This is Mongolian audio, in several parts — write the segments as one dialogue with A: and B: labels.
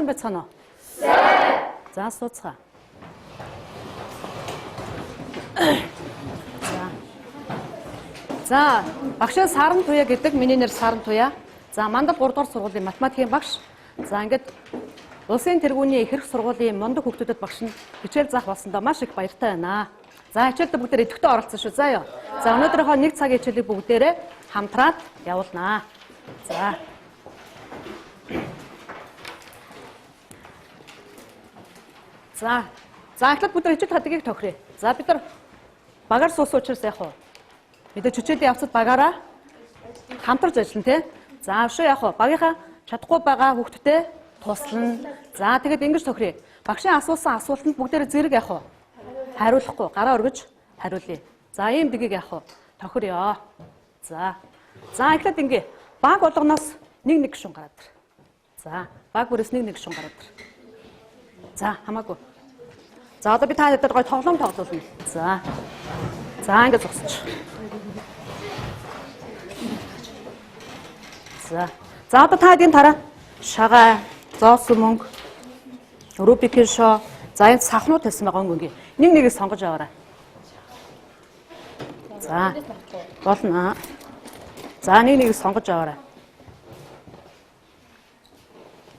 A: сайн байцгаана уу? Сайн. За сууцгаа. За багшаа Саран Туя гэдэг миний нэр Саран Туя. За мандал 3 дугаар сургуулийн математикийн багш. За ингээд улсын тэргүүний их сургуулийн мундаг хүүхдүүдэд багш нь хичээл заах болсондоо маш их баяртай байна. За хичээлд бүгдээр идэвхтэй оролцсон шүү. За ёо. За өнөөдрийнхөө 1 цагийн хичээлийг бүгдээрээ хамтраад явуулнаа. За. За эхлээд бүгд хичээл хадгийг тохирё. За бид нар багаар суусан учраас яах вэ? Мэдээж хичээлийн явцад багаараа хамтарч ажиллана тий. За өшөө яах вэ? Багийнхаа чадахгүй байгаа хүүхдтэй туслана. За тэгээд ингэж тохирё. Багшийн асуусан асуултанд бүгдээр зэрэг яах вэ? Хариулахгүй, гараа өргөж хариулъя. За ийм дгийг яах вэ? Тохирё. За эхлээд ингээ баг болгоноос нэг гишүүн гараад ир. За баг бүрээс нэг гишүүн гараад ир. За хамаагүй. За одоо би та хэд гой тоглоом тоглуулна. За ингэ зогсож. За одоо та хэд тараа. Шагаа, зоосон мөнгө, рубикийн шоо, за энэ савхнууд тавьсан байгаа өнгө. Нэг сонгож аваарай. За болно. За нэг сонгож аваарай.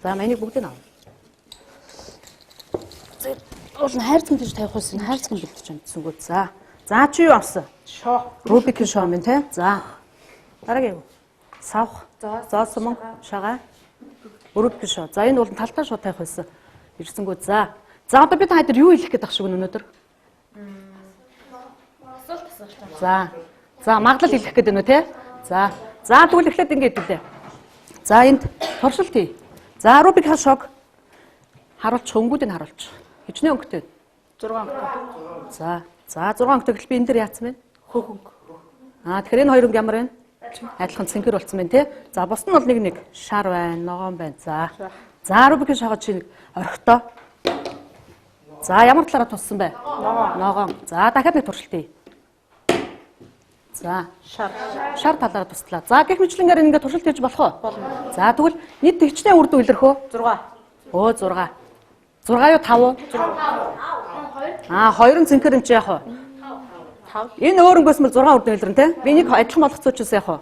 A: За энийг бүгдийг аваа. Уул нь хайрцаг гэж тавих байсан. Хайрцаг бэлдэж байна гэсэнгүү. За чи юу авсан? Шоо. Рубикийн шоо минь те. За. Дараагийн юу? Савх. Зоосон мөнгө, шагаа. Рубикийн шоо. За энэ бол талтаа шоо тавих байсан. Ирсэнгүү. За одоо бид хайдар юу хэлэх гээд ах шиг өнөөдөр? Асуулт асууж. За магадлал хэлэх гээд байна уу те? За тэгвэл эхлээд ингэж хэлээ. За энд туршилт хий. За рубикийн шоог харуулчих, өнгүүдийг харуулчих. Хичнээн өнгөтэй. 6 өнгөтэй. За 6 өнгөтэй гэхэл би энэ дээр яатсан бэ? Хөх өнгө. Тэгэхээр энэ хоёр өнгө ямар вэ? Адилхан цэнхэр болсон байна тий. За бус нь бол нэг шар байна, ногоон байна. За рубикийн шоогоо чи нэг орхитоо. За ямар талаараа туссан бэ? Ногоон. За дахиад нэг туршилт хий. За шар талаараа туслаа. За гэх мэтлэнгээр ингээд туршилт хийж болох уу? Болно. За тэгвэл нийт хичнээн үр дүн илэрх үү? 6. Өө 6. 6 юу 5? 2 нь цэнхэр юм чи яах вэ? 5. Энэ өөр өнгөөс мөр 6 үр дүн илэрнэ те. Би нэг адилхан болгоцоо ч яах вэ?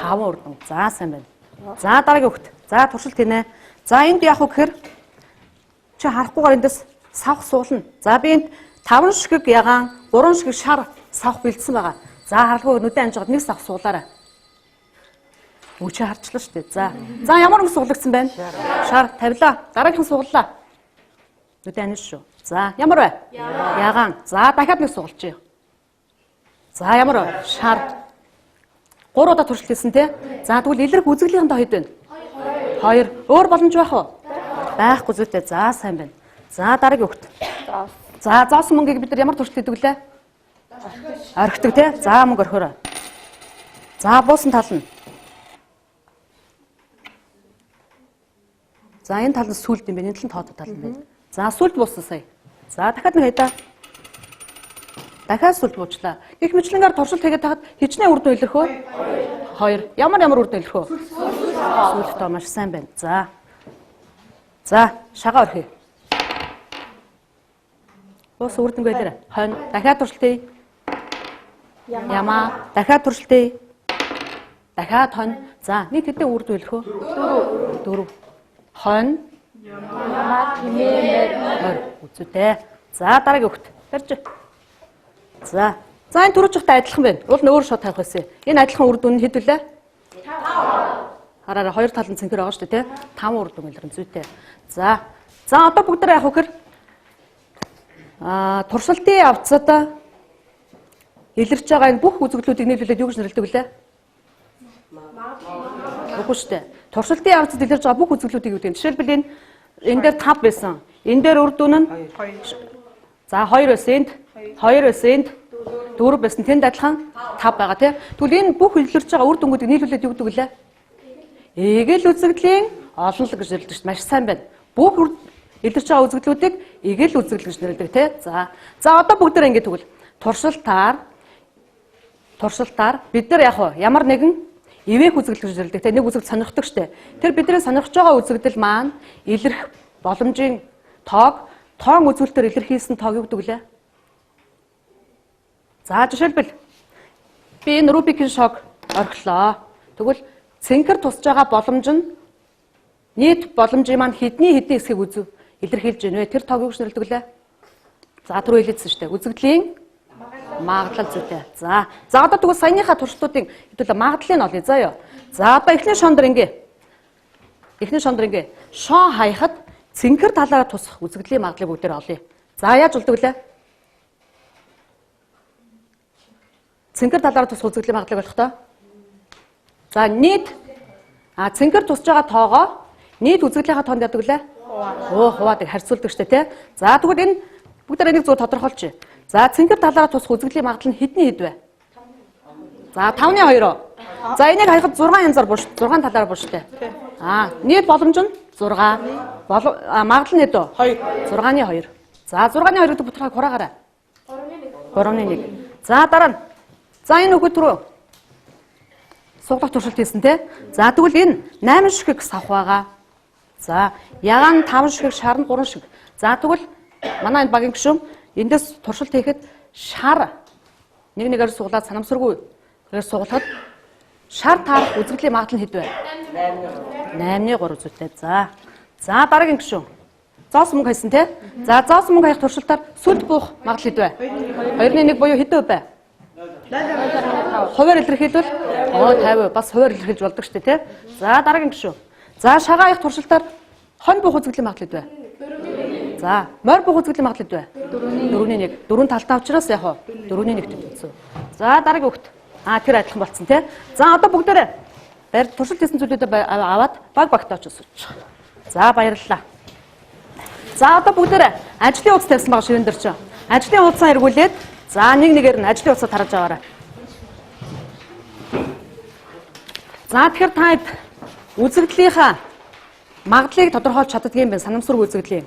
A: 5 үр дүн. За сайн байна. За дараагийн хөвгт. За туршилт хийнэ. За энд яах вэ гэхээр чи харахгүйгээр эндээс савх суулна. За би энд 5 шигэг ягаан, 3 шигэг шар савх бэлдсэн байгаа. За харалгүй нүдэн амжгаад нэг савх суулаарай. Өчөө харчлаа шүү дээ. За ямар өнгө суулгацсан байна? Шар тавилаа. Дараагийнх нь сууллаа. Нүдэн аниш шүү. За ямар вэ? Ягаан. За дахиад нэг суулжээ. За ямар вэ? Шар. 3 удаа туршилт хийсэн те. За тэгвэл илэрх үзэглийнхэн хэд вэ? 2. Өөр боломж байх уу? Байхгүй зүйтэй. За сайн байна. За дараагийн хөвгт. За зоосон мөнгийг бид нар ямар туршилт хийдэг лээ? Орхидог те. За мөнгө орхиорой. За буусан тал нь. За энэ тал нь сүлд юм байна. Энэ тал нь тоотой тал юм байна. За сүлд буусан сая. За дахиад нэг хайдаа. Дахиад сүлд буучлаа. Гэх мэтлэнгээр туршилт хийгээд тахад хичнээн үр дүн илэрх үү? 2. Ямар үр дүн илэрх үү? Сүлд тоо маш сайн байна. За шагаа орхиё. Бус үр дүн гэлээ. Хонь. Дахиад туршилт хий. Ямаа. Дахиад туршилт хий. Дахиад хонь. За нэг хэдэн үр дүн илэрх үү? 4. Хонь. Ямаа тэмээнээр үзүүтэй. За дараагийн хөвгт. Барьж. За энэ түрүүчтэй адилхан байна. Уул нь өөр шот тавих байсан. Энэ адилхан үр дүн хэд вүлээ? 5. Хараараа хоёр тал нь цэнхэр байгаа шүү дээ, тэ? 5 үр дүн илэрэн зүйтэй. За одоо бүгд яах вэ гэхээр туршилтын явцад илэрч байгаа энэ бүх үзэгдлүүдийг нийлүүлээд юу гэж нэрлэдэг вүлээ? Үгүй шүү дээ. Туршилтын явцад илэрч байгаа бүх үзэгдлүүдийг юу гэдэг вэ? Жишээлбэл энэ дээр 5 байсан. Энэ дээр үр дүн нь 2. За 2 байсан энд, 2 байсан энд, 4 байсан тэнд адилхан 5 байгаа тийм. Тэгвэл энэ бүх илэрч байгаа үр дүнгуудыг нийлүүлээд юу гэдэг вүлээ? Эгэл үзэгдлийн олонлог гэж нэрлэдэг шүү. Маш сайн байна. Бүх илэрч байгаа үзэгдлүүдийг эгэл үзэгдэл гэж нэрлэдэг тийм. За одоо бүгдээр ингэ тэгвэл туршилтаар бид нар яг ямар нэгэн ивэх үзэгдэл гэж нэрлэдэг. Тэ нэг үзэгдэл сонирхдаг штэ. Тэр бидний сонирхож байгаа үзэгдэл маань илэрх боломжийн тоог тоон үзүүлэлтээр илэрхийлсэн тоог юу гэдэг лээ? За жишээлбэл би энэ Рубикийн шог орхилоо. Тэгвэл цэнхэр тусж байгаа боломж нь нийт боломжийн маань хэдний хэсгийг үзв илэрхийлж байна вэ? Тэр тоог юу гэж нэрлэдэг лээ? За түрүү хэлээдсэн шүү дээ. Үзэгдлийн магадлал зүйтэй. За одоо тэгвэл саяныхаа туршилтуудын хэдүүлээ магадлалыг олъё заа ёо. За одоо эхний шондор ингээ. Шон хаяхад цэнхэр талаараа тусах үзэгдлийн магадлалыг бүгдээр олъё. За яаж болдог лээ? Цэнхэр талаараа тусах үзэгдлийн магадлалыг олохдоо. За нийт цэнхэр тусж байгаа тоогоо нийт үзэгдлийнхаа тоонд яадаг лээ? Хуваадаг харьцуулдаг штэ тий. За тэгвэл энэ бүгдээр нэг зүйл тодорхойлчих. За цэнхэр талаараа тусах үзэгдлийн магадлал нь хэдний хэд вэ? За 5-2. За энийг хаяхад 6 янзаар буш 6 талаараа бууштай. Нийт боломж нь 6. Магадлал нь хэд вэ? 2. 6-ны 2. За 6-ны 2 гэдэг бутгаар хураагаарай. 3-1. За дараа нь. За энэ үгт рүү суглах туршилт хийсэн тий. За тэгвэл энэ 8 ширхэг савх байгаа. За ягаан 5 ширхэг, шар нь 3 ширхэг. За тэгвэл манай энэ багийн гишүүн эндээс туршилт хийхэд шар нэг нэгээр суглаад санамсаргүйгээр суглахад шар таарах үзэгдлийн магадлал нь хэд вэ? 8-3 зүйтэй. За дараагийн гишүүн. Зоос мөнгө хайсан тий. За зоос мөнгө хаях туршилтаар сүлд буух магадлал хэд вэ? 2-1 буюу хэдэн вэ? Хуваар илэрхийлвэл 50%. Бас хуваар илэрхийлж болдог шүү дээ тий. За дараагийн гишүүн. За шагаа хаях туршилтаар хонь буух үзэгдлийн магадлал хэд вэ? За морь буух үзэгдлийн магадлал хэд вэ? 4-1. Дөрөв талтай учраас яг 4-1-т үзсэн. За дараагийн үгт. Тэр адилхан болцсон тий. За одоо бүгдээрээ барь туршилт хийсэн зүйлүүдээ аваад багтаа очиж суучих. За баярлалаа. За одоо бүгдээрээ ажлын хуудас тавьсан байгаа ширэн дээр чинь. Ажлын хуудасаа эргүүлээд за нэг нэгээр нь ажлын хуудасаа тарж аваарай. За тэгэхээр та үзэгдлийнхаа магадлалыг тодорхойлж чаддгийн байна. Санамсаргүй үзэгдлийн.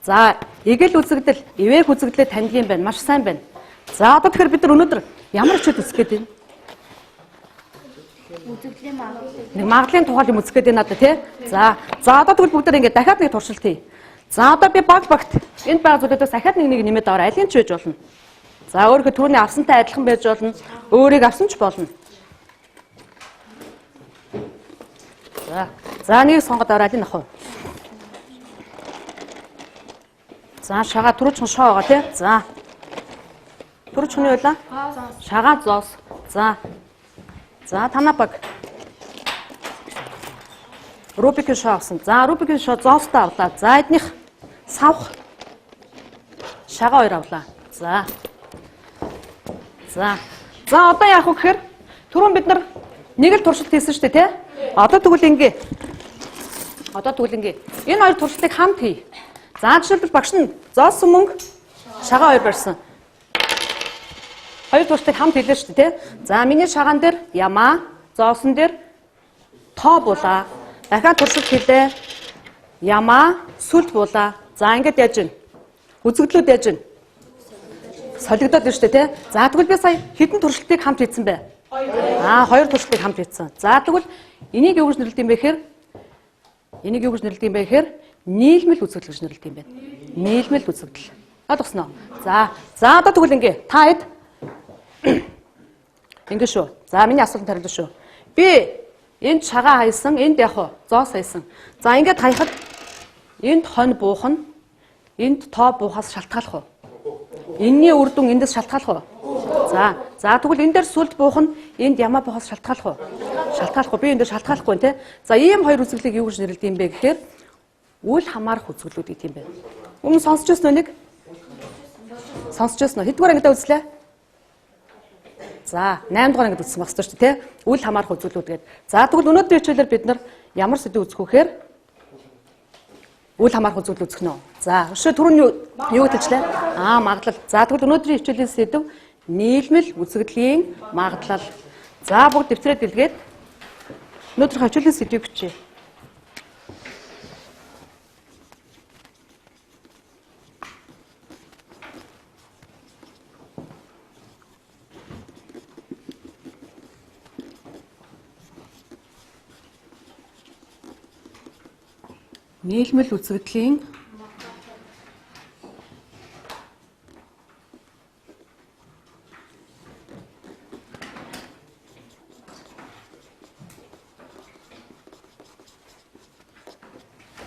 A: За эгэл үзэгдэл, ивэх үзэгдлээ таньдгийн байна. Маш сайн байна. За одоо тэгэхээр бид нар өнөөдөр ямар хичээл үзэх гээд байна? Үзэгдлийн магадлал. Нэг магадлалын тухай юм үзэх гээд байна надад тий. За одоо тэгвэл бүгдээр ингээд дахиад нэг туршилт хий. За одоо би багт энд байгаа зүйлүүдээс дахиад нэг нэмээд аваа. Алийг ч байж болно. За өөрийнхөө түрүүний авсантай адилхан байж болно. Өөрийг авсан ч болно. За нэг сонгоод аваад энэ ах уу. За шагаа түрүүчэн шоо байгаа тий. За түрүүчний байлаа. Шагаа зоос. За танаа баг. Рубикийн шоо авсан. За Рубикийн шоо зоостой авлаа. За эднийх савх шагаа 2 авлаа. За одоо яах вэ гэхээр түрүүн бид нар нэг л туршилт хийсэн шүү дээ тий. Одоо тэгвэл ингээ. Энэ хоёр туршилтыг хамт хий. За жишээлбэл багш нь зоосон мөнгө шагаа 2 барьсан. Хоёр туршилтыг хамт хийлээ шүү дээ тий. За миний шагаан дээр ямаа, зоосон дээр тоо булаа. Дахиад туршилт хийлээ. Ямаа, сүлд булаа. За ингээд яаж вэ? Үзэгдлүүд яаж вэ? Солигдоод байна шүү дээ тий. За тэгвэл би сая хэдэн туршилтыг хамт хийсэн бэ? 2 туршилтыг хамт хийсэн. За тэгвэл энийг юу гэж нэрлэдэг юм бэ гэхээр нийлмэл үзэгдэл гэж нэрлэдэг юм байна. Нийлмэл үзэгдэл. Ойлгосноо? За одоо тэгвэл ингээ та хэд ингээ шүү. За миний асуултанд хариулна шүү. Би энд шагаа хайсан, энд яг зоос хайсан. За ингээд хаяхад энд хонь буух нь энд тоо буухаас шалтгаалах уу? Энийний үр дүн эндээс шалтгаалах уу? За тэгвэл энэ дээр сүлд буух нь энд ямаа буухаас шалтгаалах уу? Шалтгаалахгүй. Би энэ дээр шалтгаалахгүй тий. За ийм хоёр үзэгдлийг юу гэж нэрлэдэг юм бэ гэхээр үл хамаарах үзэгдлүүд гэдэг юм байна. Өмнө сонсч байсан нүг? Сонсч байсан уу? Хэдгээр ангидаа үзлээ? За 8 дугаар ангид үзсэн байх ёстой шүү дээ тий. Үл хамаарах үзэгдлүүд гэдэг. За тэгвэл өнөөдрийн хичээлээр бид нар ямар сэдв үзэх вэ гэхээр үл хамаарах үзэгдэл үзэх нөө. За өшөө түрүүний юу гэдэлчлээ? Магадлал. За тэгвэл өнөөдрийн хичээлийн сэдв нийлмэл үзэгдлийн магадлал. За бүгд дэвтрээ дэлгээд өнөөдрийн хичээлийн сэдвийг бичье. нийлмэл үзэгдлийн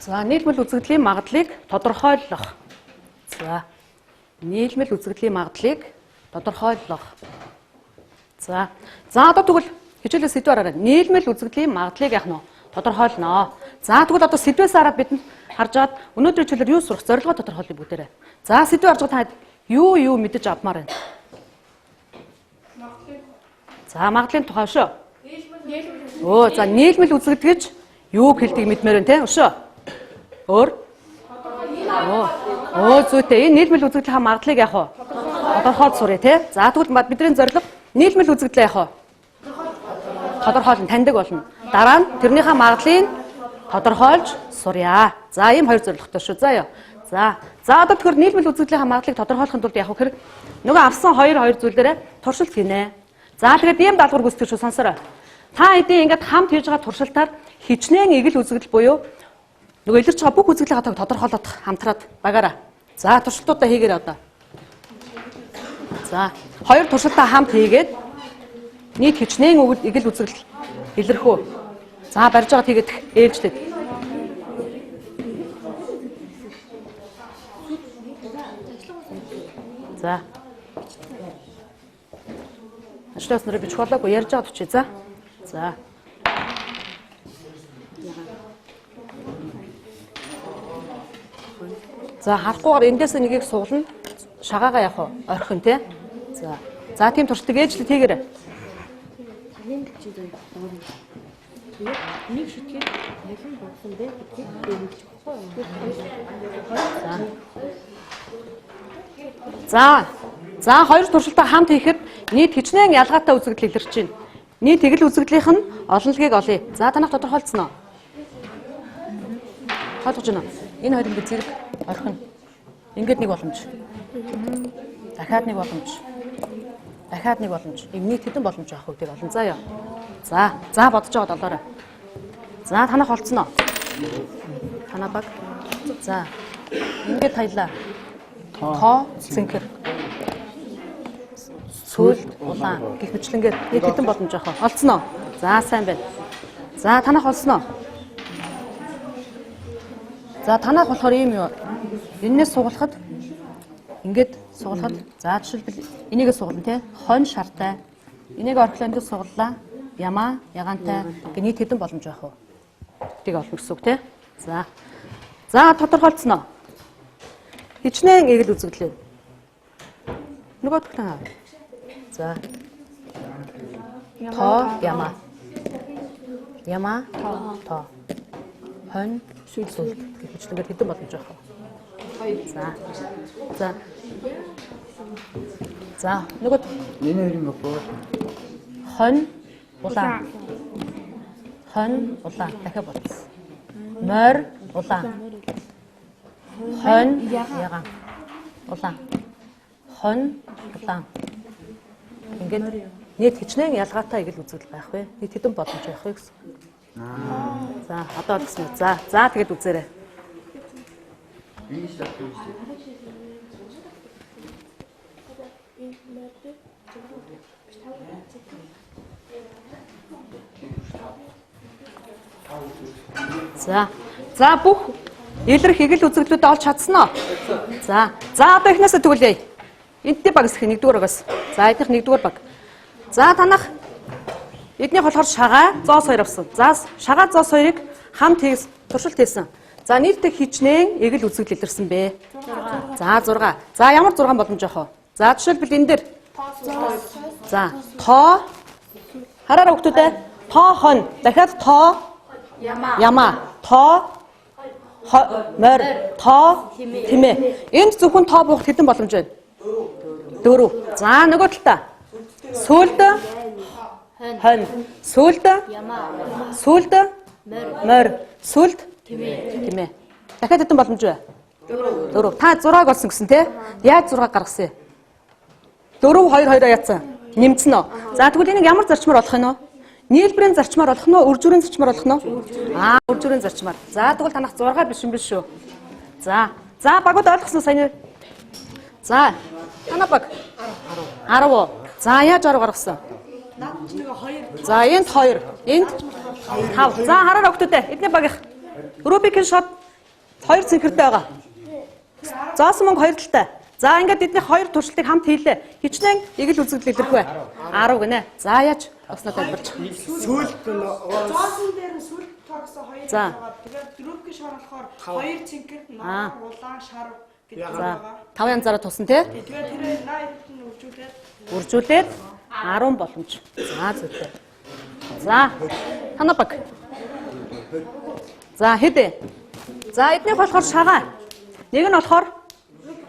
A: За нийлмэл үзэгдлийн магадлалыг тодорхойлох. За нийлмэл үзэгдлийн магадлалыг тодорхойлох. За одоо тэгвэл хичээлээ сэдвээр хараад нийлмэл үзэгдлийн магадлалыг яах нь тодорхойлно. За тэгвэл одоо сэдвээс хараад бидэнд харж байгаад өнөөдрийн хичээлээр юу сурах зорилгоо тодорхойлъё бүгдээрээ. За сэдвээр харж байгаа та юу мэдэж авмаар байна? За магадлалын тухай шүү. За нийлмэл үзэгдэл гэж юу хэлдэг мэдмээр байна те өшөө. Өөр? Зүйтэй. Энэ нийлмэл үзэгдлийн магадлалыг яах вэ? Тодорхойлж суръя те. За тэгвэл бидний зорилго нийлмэл үзэгдлээ яах вэ? Тодорхойлно, таньдаг болно. Дараа нь тэрнийхээ магадлалыг тодорхойлж сурья. За ийм хоёр зорилготой шүү. За ёо. За одоо тэгэхээр нийлмэл үзэгдлийн магадлалыг тодорхойлохын тулд яах вэ гэхээр нөгөө авсан хоёр зүйлээрээ туршилт хийнэ. За тэгээд ийм даалгавар гүйцэтгэж шүү сонсороо. Та хэдийн ингээд хамт хийж байгаа туршилтаар хичнээн эгэл үзэгдэл буюу нөгөө илэрч байгаа бүх үзэгдлийн хатаг тодорхойлоод хамтраад багаараа. За туршилтуудаа хийгээрэй одоо. За хоёр туршилтаа хамт хийгээд нийт хичнээн эгэл үзэгдэл илэрхүү. За барьж байгаа тэгээд ээлжлээд. За. Ажлаас нэр бич болоогүй ярьж байгаа төчөө за. За. За харахгүйгээр эндээс нэгийг суулна. Шагаагаа явах уу? Орхин тий. За тийм туршилтыг ээжлээ хийгээрэй. Нэг шитгэл ялан болсон бэ гэдгийг дэвших байхгүй. За хоёр туршилтаа хамт хийхэд нийт хичнээн ялгаатай үзэгдэл илэрч байна. Нийт эгэл үзэгдлийнх нь олонлогийг олъё. За танах тодорхойлцсон уу? Ойлгож байна уу? Энэ хоёр ингэ зэрэг орхин. Ингээд нэг боломж. Дахиад нэг боломж. Дахиад нэг боломж. Нийт хэдэн боломж авах вэ? Олон заа ёо. За бодож байгаа долоорой. За танах олцсон уу? Танаа баг. За ингээд таялаа. Тоо цэнхэр. Сүүл улаан гэх мэтлэнгээр нийт хэдэн боломж авах вэ? Олцсон уу? За сайн байна. За танах олцсон уу? За танах болохоор ийм юу? Эннээс сугалахад ингээд сугалахад за жишээлбэл энийгээ сугална тий. Хонь шартай. Энийг орхилоо энд сугаллаа. Ямаа ягаантай. Гэ нийт хэдэн боломж байх вэ? Тийг олно гэсэн үг тий. За тодорхойлцсон уу? Хичнээн эгэл үзэгдлээ. Нөгөө төгтөн. За. Тоо ямаа. Ямаа тоо. Хонь сүүл гэх мэтлэнгээр хэдэн боломж байх вэ? За нөгөө энэ хоёр юм боо. Хонь улаан. Хонь улаан дахиад бодсон. Морь улаан. Хонь ягаан. Улаан. Хонь улаан. Ингээд нийт хичнээн ялгаатай эгэл үзэгдэл байх вэ? Нийт хэдэн боломж байх вэ гэсэн. За одоо гэсэн. За тэгээд үзээрэй. За бүх илэрх эгэл үзэгдлүүдээ олж чадсан уу? За одоо эхнээсээ тгүүлье. Энтний баг хэсэг нэгдүгээр багаас. За эднийх нэгдүгээр баг. За танах эднийх болохоор шагаа, зоос хоёр авсан. За шагаа, зоос хоёрыг хамт хийс туршилт хийсэн. За нийтдээ хичнээн эгэл үзэгдэл илэрсэн бэ. 6. За 6. За ямар 6 боломж авах вэ? За жишээлбэл энэ дээр за тоо хараараа хүүхдүүдээ тоо хонь дахиад тоо ямаа тоо морь тоо тэмээ. Энд зөвхөн тоо буухад хэдэн боломж байна? 4. За нөгөө талдаа сүүлд хонь сүүлд сүүлд морь сүүлд тэмээ. Дахиад хэдэн боломж вэ? 4. Та 6-г олсон гэсэн тий? Яаж 6 гаргасан юм? 4 2 2-оо яатсан. Нэмсэн үү? За тэгвэл энийг ямар зарчмаар олох юм бэ? нийлбэрийн зарчмаар болох нь уу, үр дүрийн зарчмаар болох нь уу? Үр дүрийн зарчмаар. За тэгвэл танах 6 биш юм биш шүү. За багууд ойлгосон сайн. За танаа баг 10. За яаж 10 гаргасан? За энд 2, энд 5. За хараа өгтөдөө. Эдний багийнх. Рубикийн шот 2 цэнхэртэй байгаа. Зоосон мөнгө 2 талтай. За ингээд эдний 2 туршилтыг хамт хийлээ. Хичнээн эгэл үзэгдэл илэрхвэ. 10 гинэ. За яаж осноо тайлбарч.
B: Сүүлд зоосон дээр нь сүүлд тогсон 2 байгаа. Тэгээд рубикийн шор болохоор 2 цэнхэр, наар, улаан, шар гэдэг байгаа.
A: 5 янзаараа тусан тий?
B: Тэгээд тэр 80 нь
A: үржүүлээд 10 боломж. За зүйтэй. За танаа баг. За хэдэ. За эднийх болохоор шагаа. Нэг нь болохоор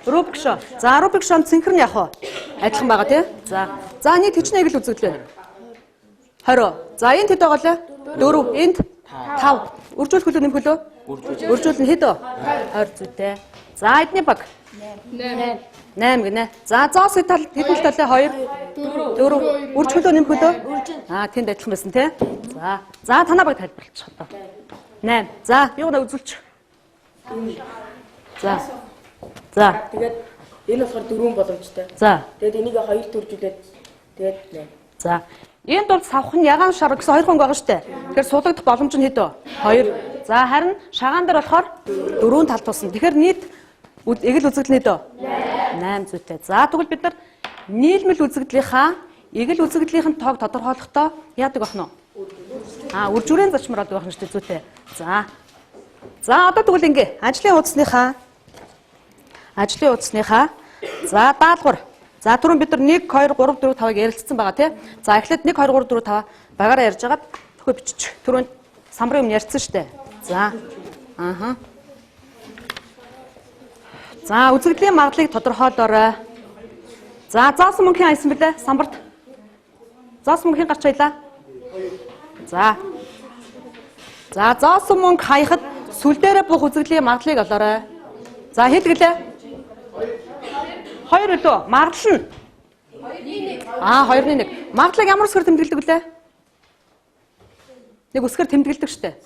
A: рубик шо. За рубик шон цэнхэр нь яг уу адилхан байгаа тий? За нийт хичнээн эгэл үзэгдлээ. 20. За энд хэд байгаа лээ? 4. Энд 5. Үржүүлэх хөлөө нэмэх хөлөө? Үржүүлнэ хэд вэ? 20 зүйтэй. За эдний баг. 8 гинэ. За зоос хэдэн талаа 2 4 үрж хөлөө нэмэх хөлөө? Тэнд адилхан байсан тий? За танаа баг тайлбарлчих одоо. 8. За юунаа үзүүлчих. За.
C: Тэгээд энэ болохоор 4 боломжтой.
A: За.
C: Тэгээд энийг 2 төржүүлээд тэгээд 8.
A: За. Энд бол савх нь ягаан шар гэсэн 2 хоног байгаа штэ. Тэгэхээр суулгадах боломж нь хэд вэ? 2. За харин шагаан дээр болохоор 4 тал тулсан. Тэгэхээр нийт эгэл үзэгдэл нь хэд вэ? 8 зүйтэй. За тэгвэл бид нар нийлмэл үзэгдлийнхаа эгэл үзэгдлийн тоог тодорхойлохдоо яадаг бахна уу? Үржүүрийн зарчмаар одоо байх нь штэ зүйтэй. За одоо тэгвэл ингээ ажлын хуудасныхаа за даалгавар. За түрүүн бид нар 1 2 3 4 5-ыг ярилцсан байгаа тий. За эхлээд 1 2 3 4 5 багаараа ярьж агаад төхөө бичих. Түрүүн самбарын өмнө ярьсан штэ. За. За үзэгдлийн магадлалыг тодорхойлоорой. За зоосон мөнгөний айсан билээ самбарт. Зоосон мөнгөний гарч аялаа. За зоосон мөнгө хаяхад сүл дээрээ бух үзэгдлийн магадлалыг олоорой. За хэд гэлээ? 2 үлээ. Магадлал нь 2-1. Магадлалыг ямар үсгээр тэмдэглэдэг вүлээ? Нэг үсгээр тэмдэглэдэг штэ.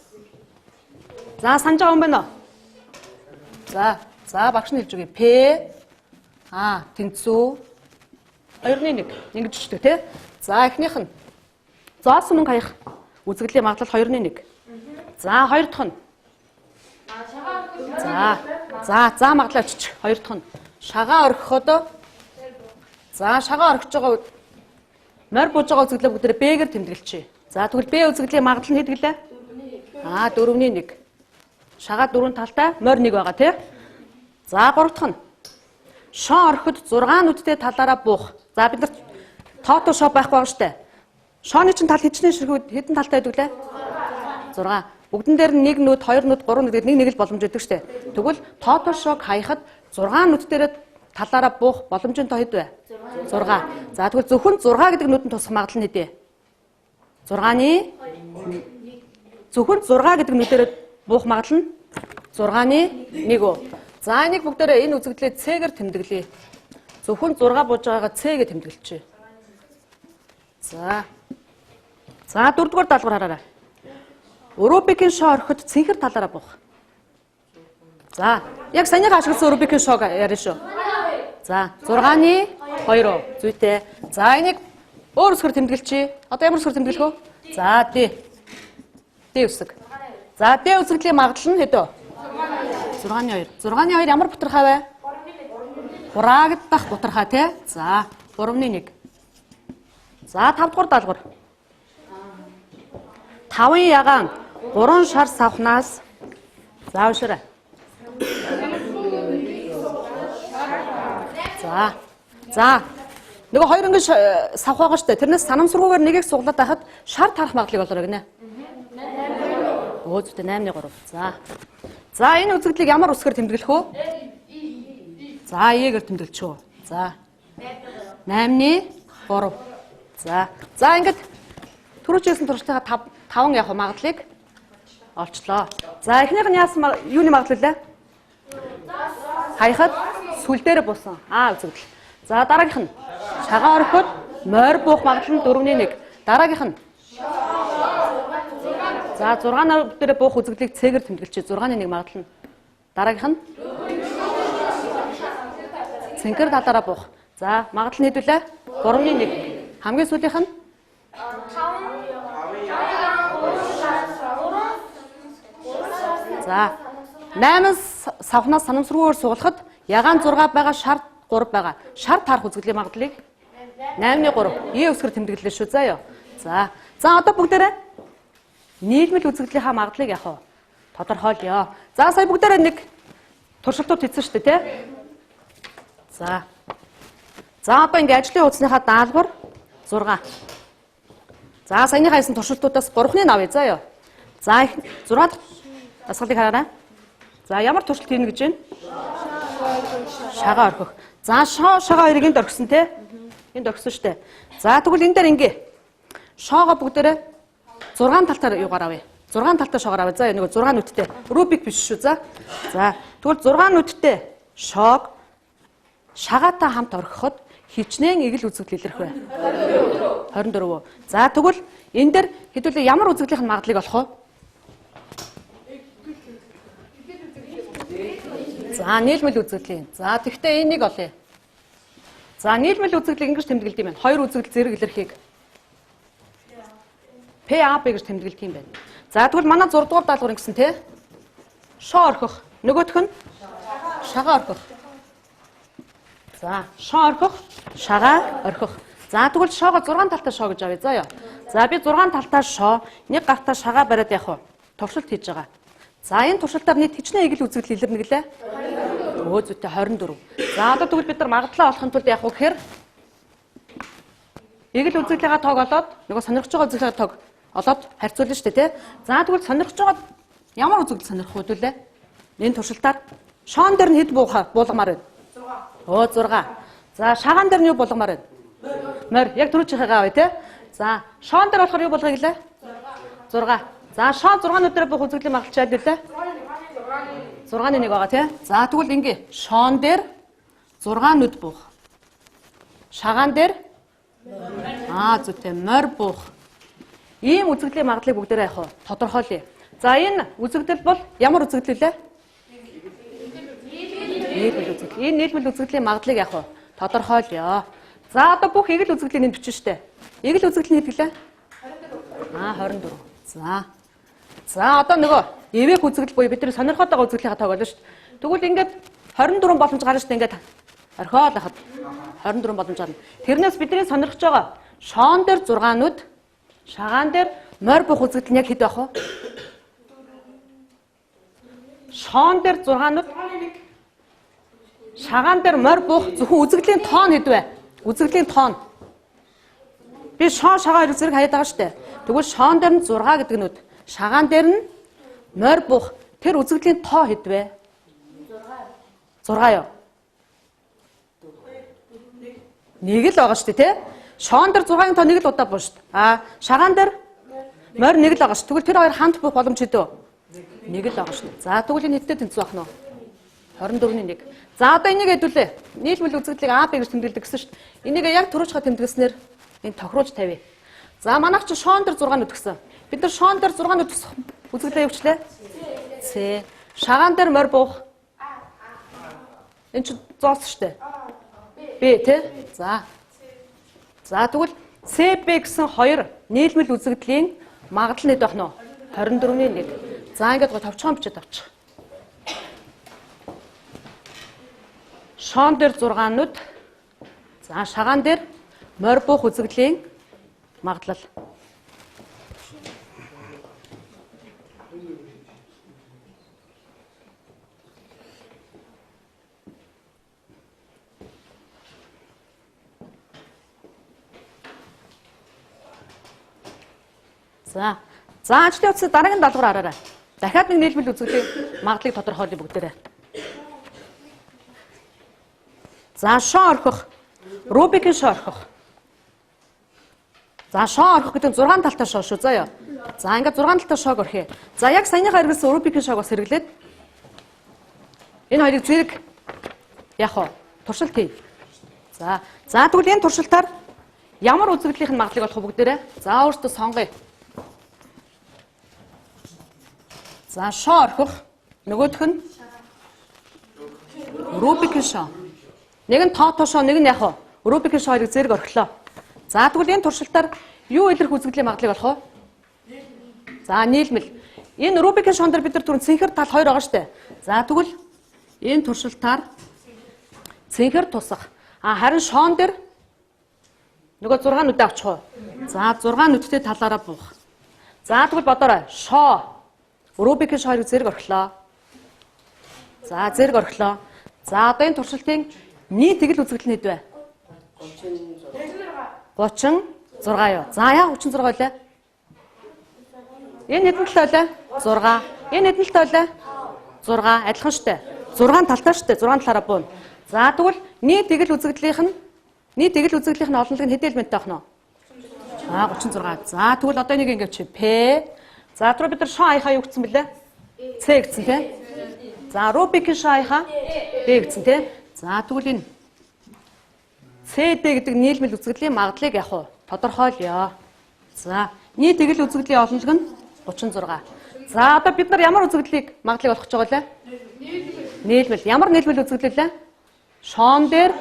A: За санаж байгаа юм байна уу? За багш нь хэлж өгье. П тэнцүү 2-1 ингэж өчтөг тий. За эхнийх нь зоосон мөнгө хаях үзэгдлийн магадлал 2-1. За хоёр дахь нь за магадлал очиж хоёр дахь нь шагаа орхиход шагаа орхиж байгаа морь бууж байгаа үзэгдлээ бүгдээ Б-гээр тэмдэглэчихье. За тэгвэл Б үзэгдлийн магадлал нь хэд гэлээ? 4-1. Шагаа 4 талтай морь 1 байгаа тий. За гурав дахь нь шоо орхиход 6 нүдтэй талаараа буух. За бид нар тоотоо шоо байхгүй байгаа штэ. Шооны чинь тал хичнээн ширхүүд хэдэн талтай байдаг лээ? 6. Бүгдэн дээр нь 1 нүд, 2 нүд, 3 нүд гэдэг нэг л боломж өгдөг штэ. Тэгвэл тоотоо шоог хаяхад 6 нүдтэрээ талаараа буух боломжтой хэд вэ? 6. За тэгвэл зөвхөн 6 гэдэг нүдэнд тусах магадлал нь хэд вэ? 6-ны зөвхөн 6 гэдэг нүдээр буух магадлал нь 6-ны 1. За энийг бүгдээрээ энэ үзэгдлээ C-гээр тэмдэглэе. Зөвхөн 6 бууж байгаагаа C-гээр тэмдэглэчихье. За дөрөвдүгээр даалгавар хараарай. Рубикийн шоо орхиход цэнхэр талаараа буух. За яг санийгаа ашигласан рубикийн шоог яриа шүү. За 6-ны 2 зүйтэй. За энийг өөр үсгээр тэмдэглэчихье. Одоо ямар үсгээр тэмдэглэх вэ? За D үсэг. За D үсэглийн магадлал нь хэд вэ? 6-ны 2. 6-ны 2 ямар бутархай вэ? Хураагдах бутархай тий. За 3-ны 1. За 5 дугаар даалгавар. 5-ын ягаан 3 шар савхнаас заавшраа. За нөгөө хоёр ингэ савх байгаа штэ. Тэрнээс санамсруугаар нэгийг суглаад байхад шар тарах магадлалыг олоорой гинэ. Өөзөдөө 8-ны 3. За энэ үзэгдлийг ямар үсгээр тэмдэглэх вэ? За E-гээр тэмдэглэж үү. За 8-ны 3. За ингээд түрүүчсэн туршлагаа 5 яг магадлалыг олчлоо. За эхнийх нь яасан юуны магадлал вэ? Хаяхад сүл дээр буусан. Үзэгдэл. За дараагийнх нь шагаа орхиход морь буух магадлал нь 4-ний 1. Дараагийнх нь За 6 дээр буух үзэгдлийг цэгээр тэмдэглэжээ. 6-ны 1 магадлал нь. Дараагийнх нь цэнхэр талаараа буух. За магадлал нь хэдүүлээ? 3-ны 1. Хамгийн сүүлийнх нь За 8 савхнаас санамсргүйгээр суулгахад ягаан 6 байгаа, шар 3 байгаа. Шар таарах үзэгдлийн магадлалыг 8-ны 3. Е өсгөр тэмдэглэлээ шүү. Заа ёо. За одоо бүгдээрээ нийлмэл үзэгдлийнхаа магадлалыг яах вэ? Тодорхойлё. За сая бүгдээрээ нэг туршилтууд хийсэн шүү дээ, тий? За одоо ингээ ажлын хуудасныхаа даалгавар 6. За саяныхаа хийсэн туршилтуудаас 3-ны авъя. Заа ёо. За 6 дахь дасгалыг хараарай. За ямар туршилт хийнэ гэж байна? Шагаа орхих. За шагаа хоёрыг энд орхисон те. Энд орхисон штэ. За тэгвэл энэ дээр ингээ. Шоогоо бүгдээрээ 6 талтаар юугаар авъя. 6 талтаа шоогоор авъя. За нэг 6 нүдтэй. Рубик биш шүү. За тэгвэл 6 нүдтэй шоог шагаатай хамт орхиход хичнээн игэл үзэгдэл илэрх вэ? 24. За тэгвэл энэ дээр хэдүүлээ ямар үзэгдлийн магадлалыг олох вэ? За нийлмэл үзэгдлийн. За тэгвэл энийг олъё. За нийлмэл үзэгдлийг ингэж тэмдэглэдэг юм байна. Хоёр үзэгдэл зэрэг илэрхийг PAB гэж тэмдэглэдэг юм байна. За тэгвэл манай 6 дугаар даалгавар ингэсэн те. Шоо орхих. Нөгөөх нь шагаа орхих. За шоо орхих, шагаа орхих. За тэгвэл шоогоо 6 талтаа шоо гэж авъя. Заа ёо. За би 6 талтаа шоо, нэг гартаа шагаа бариад явах уу? Туршилт хийж байгаа. За энэ туршилтаар нийт хичнээн игэл үзэгдэл илэрнэ гэлээ. Өө зүйтэй 24. За одоо тэгвэл бид нар магадлалаа олохын тулд яах вэ гэхээр игэл үзэгдлийнхаа тоог олоод нөгөө сонирхож байгаа үзэгдлийнхаа тоог олоод харьцуулна шүү дээ, тий? За тэгвэл сонирхож байгаа ямар үзэгдэл сонирхох вэ дүүлээ? Энэ туршилтаар шоон дээр нь хэд буулгамаар байна? 6. Өө 6. За шагаан дээр нь юу болгомоор байна? Морь. Яг түрүүчийнхээгаа авъя, тий? За шоон дээр болохоор юу болгоё гэлээ? 6. За шоо 6 өдрөө буух үзэгдлийн магадлал чайл үлээ. 6-ны 1 байгаа тий. За тэгвэл ингээ шоон дээр 6 нүд буух. Шагаан дээр зүйтэй морь буух. Ийм үзэгдлийн магадлалыг бүгдээрээ яах вэ? Тодорхойлъё. За энэ үзэгдэл бол ямар үзэгдэл вэ? Нийлмэл үзэгдэл. Энэ нийлмэл үзэгдлийн магадлалыг яах вэ? Тодорхойлъё. За одоо бүх игэл үзэгдлийг нэнд бичнэ штэ. Игэл үзэгдэл нийтлээ 24. За одоо нөгөө эвэг үзэгдэл буюу бидний сонирхоод байгаа үзэгдлийнхаа тоог олно шүү дээ. Тэгвэл ингээд 24 боломж гарна шүү дээ. Ингээд орхиод хахад 24 боломж гарна. Тэрнээс бидний сонирхож байгаа шоон дээр 6 нүд, шагаан дээр морь буух үзэгдэл нь яг хэд байх вэ? Шоон дээр 6 нүд, шагаан дээр морь буух зөвхөн үзэгдлийн тоон хэд вэ? Үзэгдлийн тоон. Би шоо шагаа хоёр зэрэг хаяад байгаа шүү дээ. Тэгвэл шоон дээр нь 6 гэдэг нүд, шагаан дээр нь морь буух тэр үзэгдлийн тоо хэд вэ? 6 юу? Нэг л байгаа шүү дээ, тий? Шоон дээр 6-ын тоо нэг л удаа буу шүү дээ. Шагаан дээр морь нэг л байгаа шүү. Тэгвэл тэр хоёр хамт буух боломж хэдөө? Нэг л байгаа шүү. За тэгвэл энэ хэдтэй тэнцүү ах нь 24-ний 1. За одоо энийг хэдүүлээ. Нийлмэл үзэгдлийг А, Б гэж тэмдэглэдэг гэсэн шүү дээ. Энийг яг туршихад тэмдэглэснээр энэ тохируулж тавья. За манайх чи шоон дээр 6 нүд гэсэн. Бид нар шоон дээр 6 нүд үзэгдлээ явуучлаа. С. Шагаан дээр морь буух. Энэ чи зоос шүү дээ. Б тий? За тэгвэл С, Б гэсэн хоёр нийлмэл үзэгдлийн магадлал нь хэд байх нь вэ? 24-ний 1. За ингээд товчхон бичээд авчих. Шоон дээр 6 нүд. За шагаан дээр морь буух үзэгдлийн магадлал. За ажлын утсаа дараагийн даалгавар хараарай. Дахиад нэг нийлмэл үзэгдлийн магадлалыг тодорхойлъё бүгдээрээ. За шоо орхих. Рубикийн шоо орхих. За шоо орхих гэдэг нь 6 талтай шоо шүү. Заа ёо. За ингээд 6 талтай шоог орхие. За яг саяныхаа хэрэглэсэн рубикийн шоог бас хэрэглээд энэ хоёрыг зэрэг яах вэ? Туршилт хий. За тэгвэл энэ туршилтаар ямар үзэгдлийнх нь магадлалыг олох вэ бүгдээрээ? За өөртөө сонгоё. За шоо орхих. Нөгөөх нь Рубикийн шоо. Нэг нь тоо шоо, нэг нь яг хаа Рубикийн шоо хоёрыг зэрэг орхилоо. За тэгвэл энэ туршилтаар юу илэрх үзэгдлийн магадлалыг олох вэ? За нийлмэл. Энэ Рубикийн шоон дээр бид нар түрүүн цэнхэр тал 2 байгаа шүү дээ. За тэгвэл энэ туршилтаар цэнхэр тусах. Харин шоон дээр нөгөө 6 нүдэ авчих уу? За 6 нүдтэй талаараа буух. За тэгвэл бодоорой. Шоо Рубикийн шоо хоёрыг зэрэг орхилоо. За зэрэг орхилоо. За одоо энэ туршилтын нийт тэгэл үзэгдэл нь хэд вэ? 36 юу? За яа 36 байлаа? Энэ хэдэн талтай байлаа? 6. Энэ хэдэн талтай байлаа? 6. Адилхан шүү дээ. 6 талтай шүү дээ. 6 талаараа бууна. За тэгвэл нийт тэгэл үзэгдлийнх нь олонлог нь хэдэн элементтэй байх нь вэ? 36. За тэгвэл одоо энийг ингэж чи П. За түрүү бид нар шоо аяхаа юу гэсэн бэлээ? С гэсэн тийм. За Рубикийн шоо аяхаа Д гэсэн тийм. За тэгвэл энэ СД гэдэг нийлмэл үзэгдлийн магадлалыг яг уу тодорхойлё. За нийт тэгэл үзэгдлийн олонлог нь 36. За одоо бид нар ямар үзэгдлийг магадлалыг олох гэж байгаа вэ? Нийлмэл. Ямар нийлмэл үзэгдэл вэ? Шоон дээр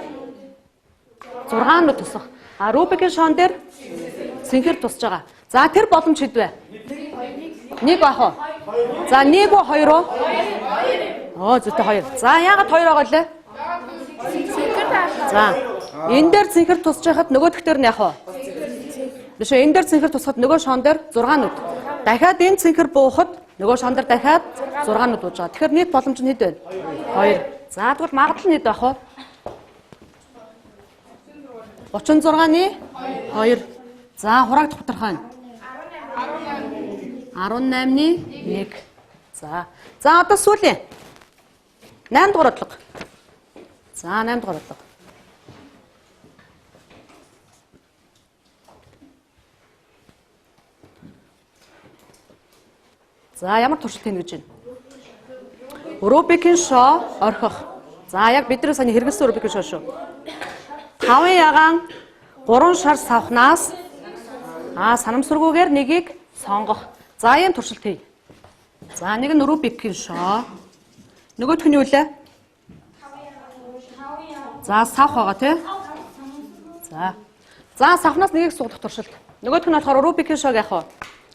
A: 6 нүд тусах. Рубикийн шоон дээр цэнхэр тусж байгаа. За тэр боломж хэд вэ? 1 баах уу? За 1 уу 2 уу? Зүйтэй 2. За яагаад 2 байгаа лээ? За энэ дээр цэнхэр тусж байхад нөгөөх дээр нь яах вэ? Биш ээ, энэ дээр цэнхэр тусахад нөгөө шоон дээр 6 нүд. Дахиад энэ цэнхэр буухад нөгөө шоон дээр дахиад 6 нүд бууж байгаа. Тэгэхээр нийт боломж нь хэд вэ? 2. За тэгвэл магадлал нь хэд байх вэ? 36-ны 2. За хураагдах тодорхой нь 18-ны 1. За одоо сүүлийн 8 дугаар бодлого. За 8 дугаар бодлого. За ямар туршилт хийнэ гэж байна? Рубикийн шоо орхих. За яг бидний саяны хэрэгэлсэн Рубикийн шоо шүү. 5 ягаан 3 шар савхнаас санамсаргүйгээр нэгийг сонгох. За ийм туршилт хий. За нэг нь Рубикийн шоо. Нөгөөх нь юу лээ? За савх байгаа тий. За савхнаас нэгийг суглах туршилт. Нөгөөх нь болохоор Рубикийн шоог яах вэ?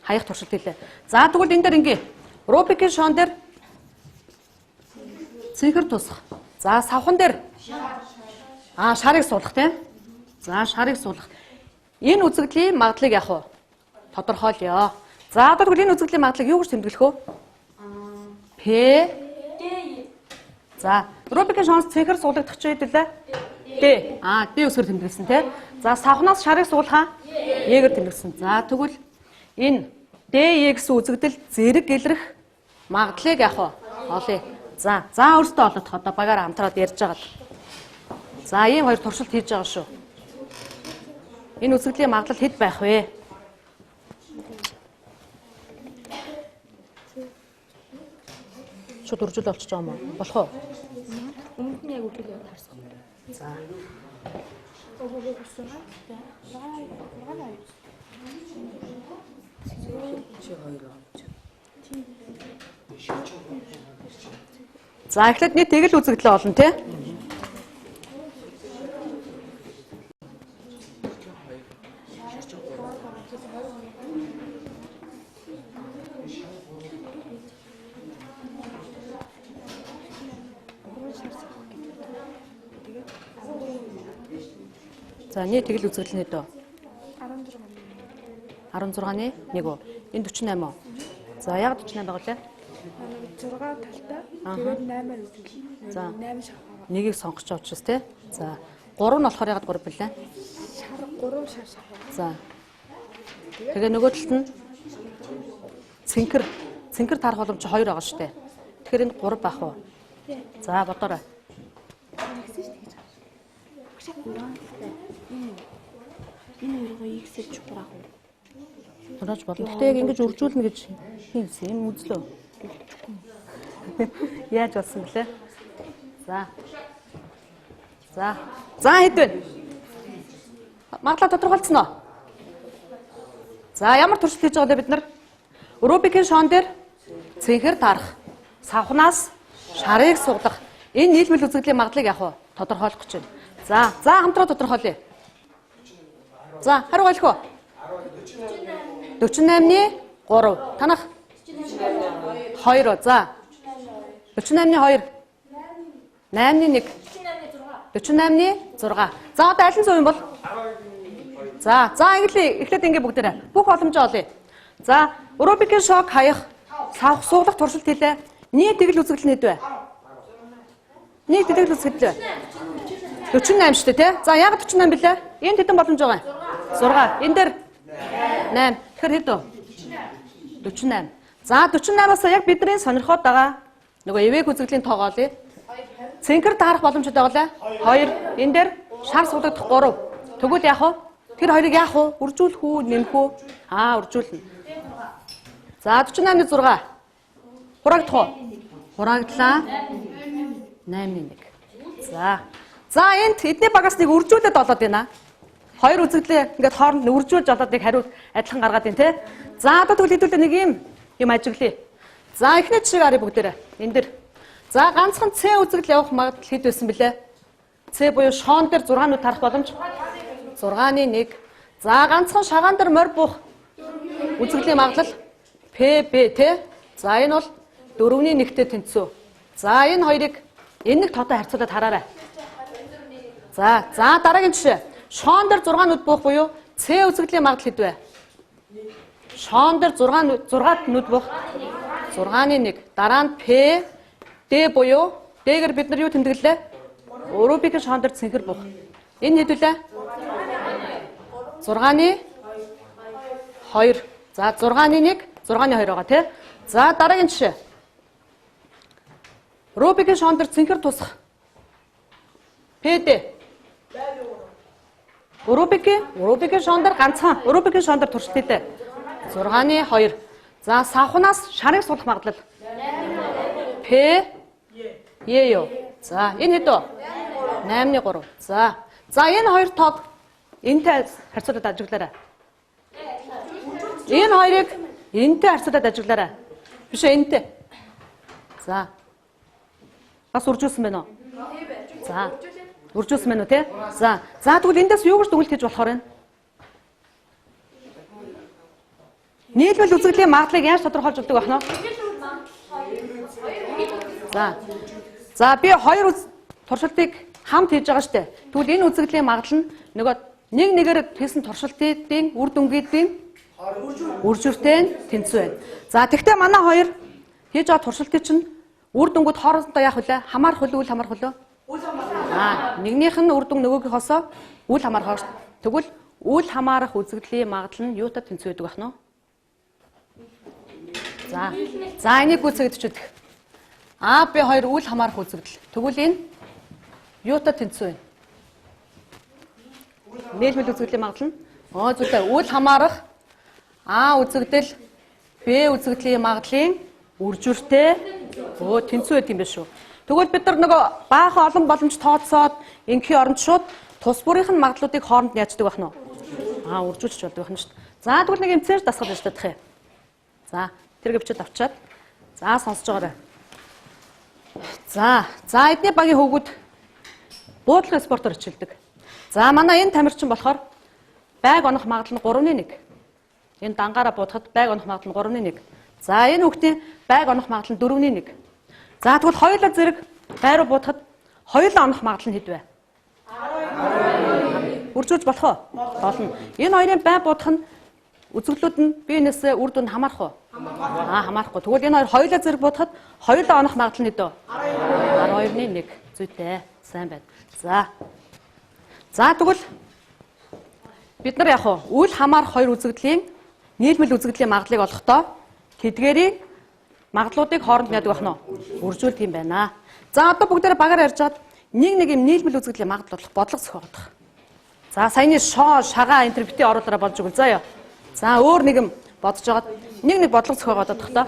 A: Хаях туршилт хийлээ. За тэгвэл энэ дээр ингээ Рубикийн шоон дээр цэнхэр тусах. За савхан дээр шарыг суулгах тийм. За шарыг суулгах. Энэ үзэгдлийн магадлалыг яах вэ? Тодорхойлё. За одоо тэгвэл энэ үзэгдлийн магадлалыг юу гэж тэмдэглэх вэ? П. За Рубикийн шоноос цэнхэр суулгах ч хэдэлээ? Д. Д өсгөр тэмдэглэсэн тийм. За савхнаас шарыг суулгахаа Е-гэр тэмдэглэсэн. За тэгвэл энэ Д гэсэн үзэгдэл зэрэг илрэх магадлалыг яах вэ? Олъё. За өөртөө олоодох одоо багаараа хамтраад ярьж байгаа. За ийм хоёр туршилт хийж байгаа шүү. Энэ үзэгдлийн магадлал хэд байх вэ? Шууд үржил болчихж байгаа юм уу? Болох уу?
C: Өмнөд нь яг үржил харсан.
A: За. За эхлээд нэг тэгэл үзэгдлээ олно тий. За нэг тэгэл үзэгдэл нь дөө. 16-ны 1 үү? Энэ 48 уу? За яг 48 байгаа лээ.
B: 6 талтай. Тэгээд 8-аар үзүүлээ.
A: За
B: 8 шахаа.
A: нэгийг сонгож байгаа учраас тий. За 3 нь болохоор ягаад 3 билээ?
B: Шар 3 шар шахаа.
A: За. Тэгээ нөгөө талд нь цэнхэр таарах боломж 2 байгаа шүү дээ. Тэгэхээр энд 3 байх уу? За бодоорой.
C: Энэ хоёроо x-ээр чухрах уу?
A: Тодорч болно. Гэтэ яг ингэж үржүүлнэ гэж хийсэн юм үзлөө. Яаж болсон бэлээ? За хэд вэ? Магадлал тодорхойлцсон уу? За ямар туршилт хийж байгаа вэ бид нар? Рубикийн шоон дээр цэнхэр тарах, савхнаас шарыг суглах. Энэ нийлбэл үзэгдлийн магадлалыг яг тодорхойлох гэж байна. За хамтраа тодорхойлъё. За хариу олох уу? 48-ны 3. Танах 2. За 48-ны 2. 8-ны 1. 48-ны 6. За одоо аль нь зөв юм бол? За эхлээд ингэ бүгдээрээ бүх боломжоо олъё. За Рубикийн шок хаях, савх суулгах туршилт хийлээ. Нийт тэгэл үзэгдэл нийт вэ? Нийт тэгэл үзэгдэл. 48 шүү дээ тий. За яг 48 билээ. Энд хэдэн боломж байгаа юм? 6. Энэ дээр 8. Тэгэхээр хэд вэ? 48. За 48-аас яг бидний сонирхоод байгаа нөгөө эвэг үзэгдлийн тоогоо олъё. Цэнхэр таарах боломжтой байгаа лээ. 2. Энэ дээр шар суулгах 3. Тэгвэл яах вэ? Тэр хоёрыг яах вэ? Үржүүлэх үү, нэмэх үү? Үржүүлнэ. За 48-ны 6. Хурагдах уу? Хурагдлаа. 8-ны 1. За энд эдний багаас нэг үржүүлээд болоод байна. Хоёр үзэгдлээ ингээд хооронд нь үржүүлж болоод нэг хариу адилхан гаргаад байна те. За одоо тэгвэл хэдүүлээ нэг юм ажиглая. За эхний жишээг харъя бүгдээрээ. Энэ дэр. За ганцхан С үзэгдэл явах магадлал хэд байсан бэлээ? С буюу шоон дээр 6-нууд тарах боломж 6-ны 1. За ганцхан шагаан дээр морь буух үзэгдлийн магадлал ПБ те. За энэ бол 4-ний 1-тэй тэнцүү. За энэ хоёрыг энэ нэг тоотой харьцуулаад хараарай. За дараагийн жишээ. Шоон дээр 6-нууд буух буюу С үзэгдлийн магадлал хэд вэ? Шоон дээр 6-нууд буух 6-ны 1. Дараа нь П Д буюу Д-гэр бид нар юу тэмдэглэлээ? Рубикийн шоон дээр цэнхэр буух. Энэ хэд вэ? 6-ны 2. За 6-ны 1, 6-ны 2 байгаа тий. За дараагийн жишээ. Рубикийн шоон дээр цэнхэр тусах. ПД. Рубикийн шоон дээр ганцхан. Рубикийн шоон дээр туршилт хийлээ. 6-ны 2. За савхнаас шарыг суулгах магадлал. П Е юу. За энэ хэд вэ? 8-ны 3. За энэ хоёр тоог энтэй харьцуулаад ажиглаарай. Энэ хоёрыг энтэй харьцуулаад ажиглаарай. Биш ээ энтэй. За. Бас үржүүлсэн байна уу? За. Үржүүлсэн байна уу те? За тэгвэл эндээс юу гэж дүгнэлт хийж болохоор вэ? Нийлбэл үзэгдлийн магадлалыг яаж тодорхойлж болдог байх нь? За би хоёр туршилтыг хамт хийж байгаа штэ. Тэгвэл энэ үзэгдлийн магадлал нь нөгөө нэг нэгээр хийсэн туршилтын үр дүнгийн үржүүлэлттэй тэнцүү байна. За тэгвэл манай хоёр хийж байгаа туршилтын чинь үр дүнгууд хоорондоо яах вэ? Хамаарах үл хамаарах үл? Үл хамаарах. Нэгнийх нь үр дүн нөгөөгийнхоос үл хамаарах. Тэгвэл үл хамаарах үзэгдлийн магадлал нь юутай тэнцүү байдаг байх нь? За энийг гүйцэтгэж үзэх. А, Б хоёр үл хамаарах үзэгдэл. Тэгвэл энэ юутай тэнцүү вэ? Нийлбэл үзэгдлийн магадлал нь зүйтэй үл хамаарах А үзэгдэл Б үзэгдлийн магадлалын үржүүлэлттэй тэнцүү байт юм биш үү? Тэгвэл бид нар нөгөө баахан олон боломж тооцоод ингийн оронд шууд тус бүрийнх нь магадлалуудыг хооронд нь яаждаг байх нь? Үржүүлж болдог байх нь шүү дээ. За тэгвэл нэг эмцээр дасгал байж чадах юм. За тэргээ бичээд авчаад сонсож байгаарай. За эдний багийн хөвгүүд буудлын спортоор хичээлдэг. За манай энэ тамирчин болохоор байг онох магадлал нь 3-ны 1. Энэ дангаараа буудахад байг онох магадлал нь 3-ны 1. За энэ хүүхдийн байг онох магадлал нь 4-ны 1. За тэгвэл хоёулаа зэрэг байруу буудахад хоёулаа онох магадлал нь хэд вэ? 12. Үржүүлж болох уу? Болно. Энэ хоёрын бай буудах нь үзэгдлүүд нь биенээсээ үр дүнд хамаарах уу? Хамаарахгүй. Тэгвэл энэ хоёр хоёулаа зэрэг буудахад хоёулаа онох магадлал нь хэд вэ? 12-ны 1. Зүйтэй. Сайн байна. За тэгвэл бид нар яг үл хамаарах хоёр үзэгдлийн нийлбэл үзэгдлийн магадлалыг олохдоо тэдгээрийн магадлалуудыг хооронд яадаг байх нь үржүүлдэг юм байна. За одоо бүгдээрээ багаар ярьжгаад нэг юм нийлбэл үзэгдлийн магадлал олох бодлого зохиогдох. За саяны шагаа энэ төр битээ оруулаараа болж өгөл заяа. За өөр нэг юм бодож байгаад нэг бодлого зохиогоод одох та.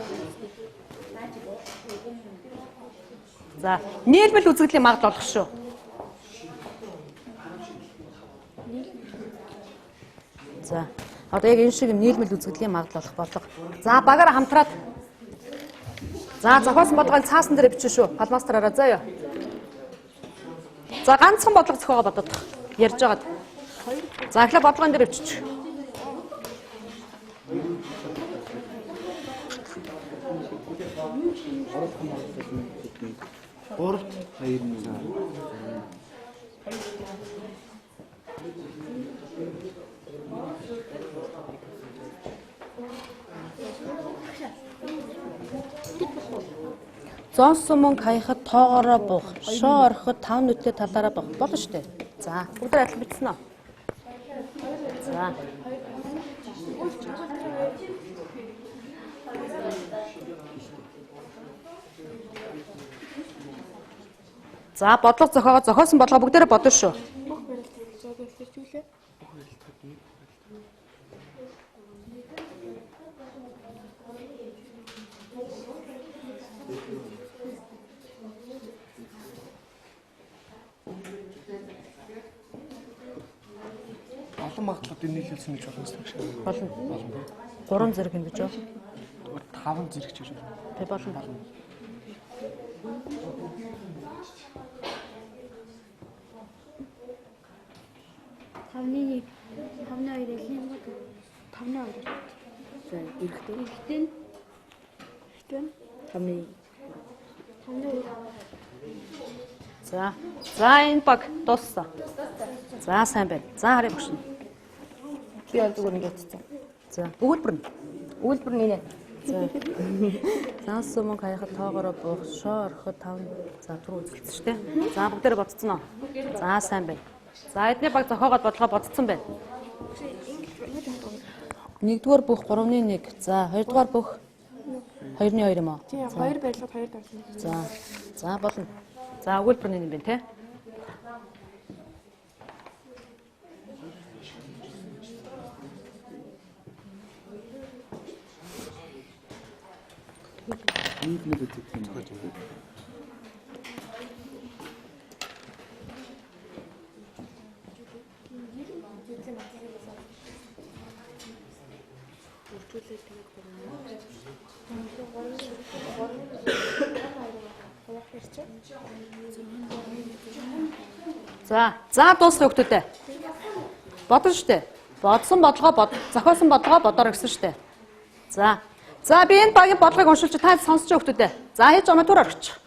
A: За нийлбэл үзэгдлийн магадлал олох шүү. За одоо яг энэ шиг нийлбэл үзэгдлийн магадлал олох бодлого. За багаараа хамтраад За зохиосон бодлогыг цаасан дээр бичнэ шүү. Палмастраараа заа ёо. За ганцхан бодлого зохиогоо бодоод ярьж байгаад. За эхлээ бодлогын дээр бичиж.
D: Гуравт 2 нь.
A: Зонсон мөнгө хаяхад тоогоороо буух, шоо ороход 5 нүдтэй талаараа буух болно шүү дээ. За бүгд адилхан бичсэн үү? За. За бодлого зохиогоо зохиосон бодлого бүгдээрээ бодно шүү.
E: Бүх барилтыг зөвлөжүүлээ.
D: Олон магадлалуудыг нийлүүлсэн гэж болно шүү.
A: Болно. 3 зэрэг юм гэж үү?
D: 5 зэрэг ч гэж байна.
A: Тэг болно.
E: Тавны 2 элийн мод. Тавны 2.
C: За эрэхтэй.
E: Ихтэн.
C: Тамны.
A: За. За энэ баг дууссан. За сайн байна. За харъя багш.
C: Би бол зүгээр ингэ утсан.
A: За өгүүлбэр нь.
C: Үйлбэр нь нэ.
A: За. Зонсон мөнгө хаяхад тоогоороо буух, шоо ороход 5. За түр үзэлцсэн шүү дээ. За бүгдээрээ бодцсон уу? За сайн байна. За эдний баг зохиогоод бодлого бодцсон байна. Нэгдүгээр бүх 3-ны 1. За хоёрдугаар бүх 2-ны 2 юм аа.
E: Тийм 2 барилгад 2 давсан.
A: За. За болно. За өгүүлбэр нь юм байна те.
D: Нийлмэл үзэх юм байна.
A: За дуусгая хүмүүстээ. Бодно штэ. Бодсон бодлогоо зохиосон бодлогоо бодоор гэсэн штэ. За би энэ багийн бодлогыг уншилж та сонсож хүмүүстээ. За хийж байгаа түр орчих.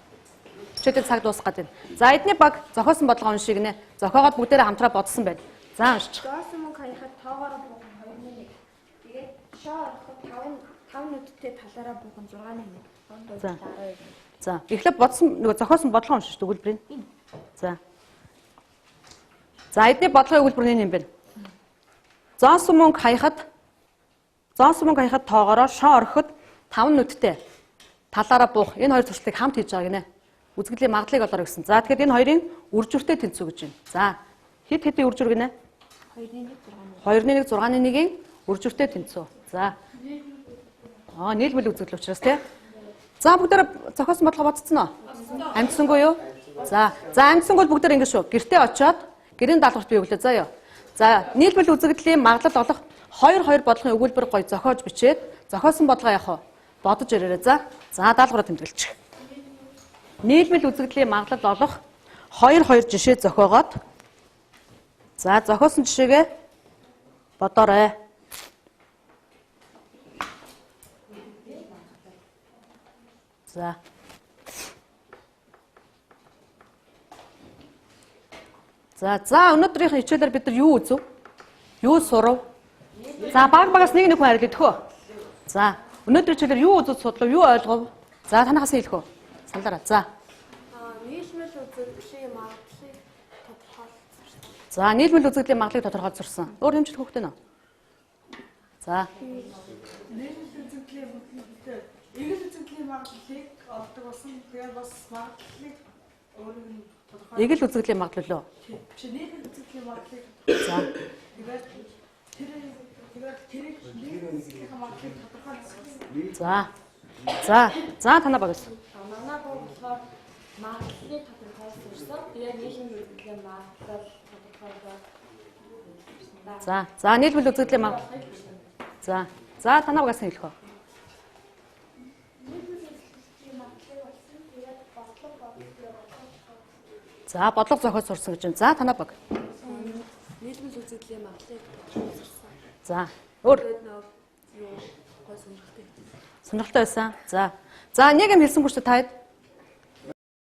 A: Читэй цаг дуусах гэдэг. За эдний баг зохиосон бодлогоо уншиг нэ. Зохиогоод бүгдээрээ хамтраа бодсон байна. За уншиж.
E: Зоосон мөнгө хаяхад тоогоороо буух 2-ны 1. Тэгээд шоо ороход 5 нүдтэй талаараа буух 6-ны 1.
A: За. За эхлээд бодсон нөгөө зохиосон бодлогоо уншиж шүү өгүүлбэрийн. За. За эдний бодлогын өгүүлбэр нь юм байна. Зонсон мөнгө хаяхад тоогоороо шоо ороход 5 нүдтэй талаараа буух. Энэ хоёр зуршлыг хамт хийж байгаа гинэ. Үзэгдлийн магадлалыг олоор гэсэн. За тэгэхээр энэ хоёрын үржүртэй тэнцүү гэж байна. За хэд хэдийн үржүр гинэ? 2-ны 1 6-ны 1-ийн үржүртэй тэнцүү. За. Нийлбэл үзэгдэл учраас тий. За бүгдээр зохиосон бодлого бодцсон уу? Амжсангүй юу? За амжсангүй бүгдээр ингэ шүү. Гэртээ очиод гэрийн даалгаварт бий өглөө заа юу. За нийлбэл үзэгдлийн магадлал олох 2 бодлогын өгүүлбэр гоё зохиож бичээд зохиосон бодлого яах вэ? Бодож ирээрэй за. За даалгавраа тэмдэглэж. Нийлбэл үзэгдлийн магадлал олох 2 жишээ зохиогоод за зохиосон жишээгээ бодоорой. За. За өнөөдрийнх нь хичээлээр бид нар юу үзв? Юу сурав? За багаас нэг хүн харил идэхөө. За өнөөдрийн хичээлээр юу үзв судлав? Юу ойлгов? За танахаас хэлэх үү? Сандараа. За.
E: Нийлмэл үзэгдлийн магадлалыг тодорхойлсон.
A: За нийлмэл үзэгдлийн магадлалыг тодорхойлсон. Өөр хэмжил хөөхтэй нөө. За.
B: Нийлмэл үзэгдлийн магадлалыг эгэл үзэгдлийн магадлалыг олдог болсон. Тэгээд бас магадлалыг өөр нь тодорхойлсон.
A: Эгэл үзэгдлийн магадлал уу?
B: Чи нийлмэл үзэгдлийн магадлалыг
A: За.
B: тэгээд тэрийг нийлмэл үзэгдлийн магадлалыг тодорхойлсон.
A: За танаа багс.
F: Манай болохоор магадлалыг тодорхойлсон. Тэгээд нийлмэл үзэгдлийн магадлал тодорхойлсон.
A: За нийлмэл үзэгдлийн магадлал. За танаа багс хэлэх үү? За бодлого зохиол сурсан гэж байна. За танаа баг.
F: нийлбэл үзэгдлийн магадлалыг
A: За өөр
F: юу гой сонирхолтой.
A: сонирхолтой байсан. За нэг юм хэлсэн хүчтэй таад.